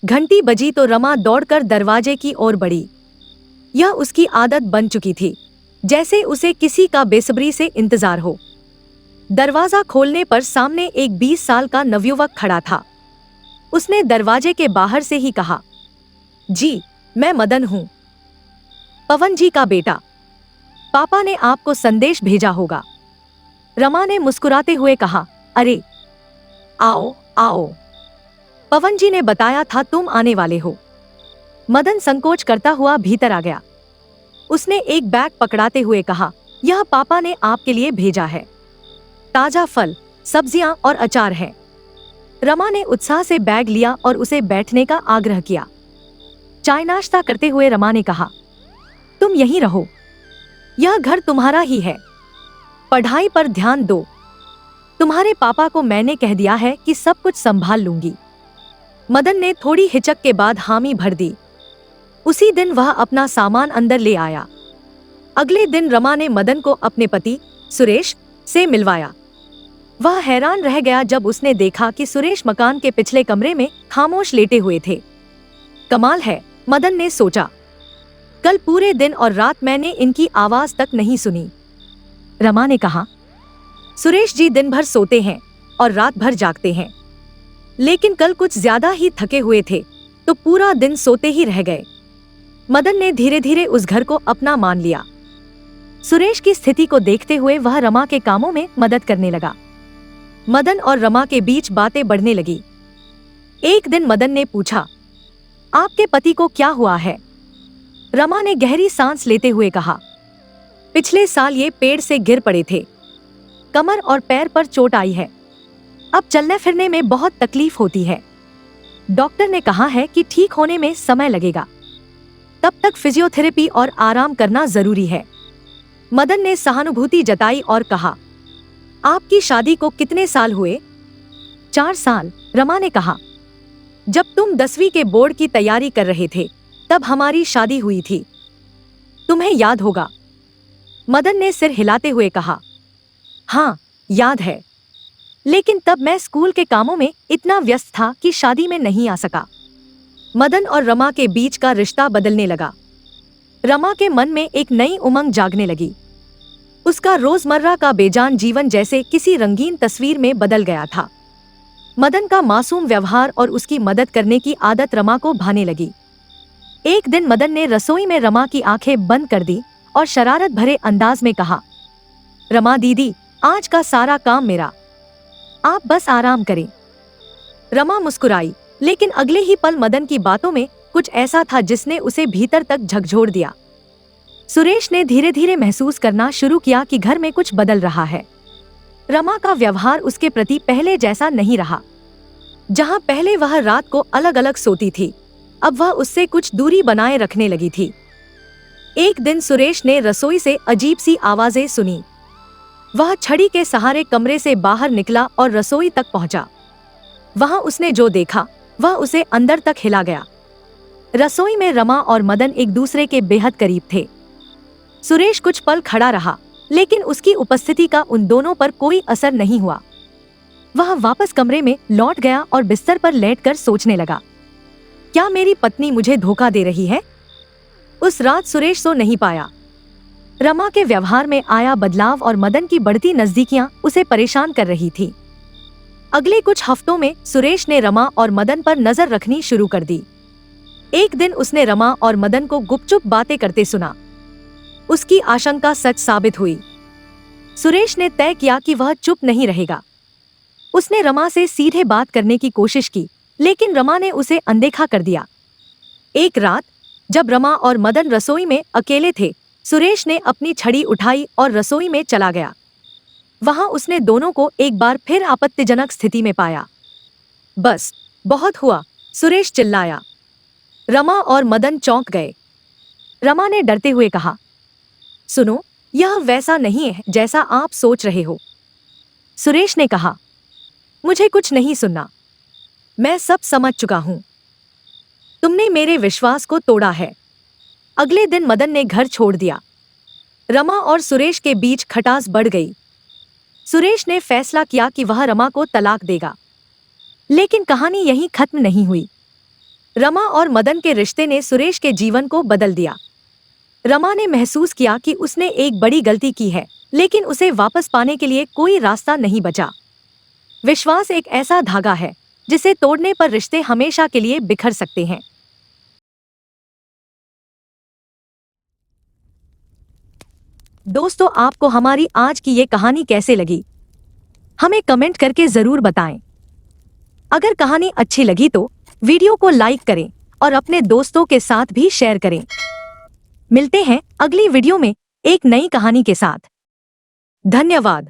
घंटी बजी तो रमा दौड़कर दरवाजे की ओर बढ़ी। यह उसकी आदत बन चुकी थी, जैसे उसे किसी का बेसब्री से इंतजार हो। दरवाजा खोलने पर सामने एक 20 साल का नवयुवक खड़ा था। उसने दरवाजे के बाहर से ही कहा, जी, मैं मदन हूं, पवन जी का बेटा। पापा ने आपको संदेश भेजा होगा। रमा ने मुस्कुराते हुए कहा, अरे आओ आओ, पवन जी ने बताया था तुम आने वाले हो। मदन संकोच करता हुआ भीतर आ गया। उसने एक बैग पकड़ाते हुए कहा, यह पापा ने आपके लिए भेजा है। ताजा फल, सब्जियां और अचार है। रमा ने उत्साह से बैग लिया और उसे बैठने का आग्रह किया। चाय नाश्ता करते हुए रमा ने कहा, तुम यहीं रहो, यह घर तुम्हारा ही है। पढ़ाई पर ध्यान दो। तुम्हारे पापा को मैंने कह दिया है कि सब कुछ संभाल लूंगी। मदन ने थोड़ी हिचक के बाद हामी भर दी। उसी दिन वह अपना सामान अंदर ले आया। अगले दिन रमा ने मदन को अपने पति सुरेश से मिलवाया। वह हैरान रह गया जब उसने देखा कि सुरेश मकान के पिछले कमरे में खामोश लेटे हुए थे। कमाल है, मदन ने सोचा, कल पूरे दिन और रात मैंने इनकी आवाज तक नहीं सुनी। रमा ने कहा, सुरेश जी दिन भर सोते हैं और रात भर जागते हैं, लेकिन कल कुछ ज्यादा ही थके हुए थे तो पूरा दिन सोते ही रह गए। मदन ने धीरे धीरे उस घर को अपना मान लिया। सुरेश की स्थिति को देखते हुए वह रमा के कामों में मदद करने लगा। मदन और रमा के बीच बातें बढ़ने लगी। एक दिन मदन ने पूछा, आपके पति को क्या हुआ है? रमा ने गहरी सांस लेते हुए कहा, पिछले साल ये पेड़ से गिर पड़े थे। कमर और पैर पर चोट आई है। अब चलने फिरने में बहुत तकलीफ होती है। डॉक्टर ने कहा है कि ठीक होने में समय लगेगा। तब तक फिजियोथेरेपी और आराम करना जरूरी है। मदन ने सहानुभूति जताई और कहा, आपकी शादी को कितने साल हुए? 4 साल, रमा ने कहा। जब तुम 10वीं के बोर्ड की तैयारी कर रहे थे तब हमारी शादी हुई थी, तुम्हें याद होगा। मदन ने सिर हिलाते हुए कहा, हाँ याद है, लेकिन तब मैं स्कूल के कामों में इतना व्यस्त था कि शादी में नहीं आ सका। मदन और रमा के बीच का रिश्ता बदलने लगा। रमा के मन में एक नई उमंग जागने लगी। उसका रोजमर्रा का बेजान जीवन जैसे किसी रंगीन तस्वीर में बदल गया था। मदन का मासूम व्यवहार और उसकी मदद करने की आदत रमा को भाने लगी। एक दिन मदन ने रसोई में रमा की आंखें बंद कर दी और शरारत भरे अंदाज में कहा, रमा दीदी, आज का सारा काम मेरा, आप बस आराम करें। रमा मुस्कुराई, लेकिन अगले ही पल मदन की बातों में कुछ ऐसा था जिसने उसे भीतर तक झकझोर दिया। सुरेश ने धीरे धीरे महसूस करना शुरू किया कि घर में कुछ बदल रहा है। रमा का व्यवहार उसके प्रति पहले जैसा नहीं रहा। जहां पहले वह रात को अलग अलग सोती थी, अब वह उससे कुछ दूरी बनाए रखने लगी थी। एक दिन सुरेश ने रसोई से अजीब सी आवाजें सुनी। वह छड़ी के सहारे कमरे से बाहर निकला और रसोई तक पहुंचा। वहां उसने जो देखा वह उसे अंदर तक हिला गया। रसोई में रमा और मदन एक दूसरे के बेहद करीब थे। सुरेश कुछ पल खड़ा रहा, लेकिन उसकी उपस्थिति का उन दोनों पर कोई असर नहीं हुआ। वह वापस कमरे में लौट गया और बिस्तर पर लेटकर सोचने लगा, क्या मेरी पत्नी मुझे धोखा दे रही है? उस रात सुरेश सो नहीं पाया। रमा के व्यवहार में आया बदलाव और मदन की बढ़ती नजदीकियां उसे परेशान कर रही थी। अगले कुछ हफ्तों में सुरेश ने रमा और मदन पर नजर रखनी शुरू कर दी। एक दिन उसने रमा और मदन को गुपचुप बातें करते सुना। उसकी आशंका सच साबित हुई। सुरेश ने तय किया कि वह चुप नहीं रहेगा। उसने रमा से सीधे बात करने की कोशिश की, लेकिन रमा ने उसे अनदेखा कर दिया। एक रात जब रमा और मदन रसोई में अकेले थे, सुरेश ने अपनी छड़ी उठाई और रसोई में चला गया। वहां उसने दोनों को एक बार फिर आपत्तिजनक स्थिति में पाया। बस, बहुत हुआ, सुरेश चिल्लाया। रमा और मदन चौंक गए। रमा ने डरते हुए कहा, सुनो, यह वैसा नहीं है जैसा आप सोच रहे हो। सुरेश ने कहा, मुझे कुछ नहीं सुनना, मैं सब समझ चुका हूं। तुमने मेरे विश्वास को तोड़ा है। अगले दिन मदन ने घर छोड़ दिया। रमा और सुरेश के बीच खटास बढ़ गई। सुरेश ने फैसला किया कि वह रमा को तलाक देगा। लेकिन कहानी यहीं खत्म नहीं हुई। रमा और मदन के रिश्ते ने सुरेश के जीवन को बदल दिया। रमा ने महसूस किया कि उसने एक बड़ी गलती की है, लेकिन उसे वापस पाने के लिए कोई रास्ता नहीं बचा। विश्वास एक ऐसा धागा है जिसे तोड़ने पर रिश्ते हमेशा के लिए बिखर सकते हैं। दोस्तों, आपको हमारी आज की ये कहानी कैसे लगी, हमें कमेंट करके जरूर बताएं। अगर कहानी अच्छी लगी तो वीडियो को लाइक करें और अपने दोस्तों के साथ भी शेयर करें। मिलते हैं अगली वीडियो में एक नई कहानी के साथ। धन्यवाद।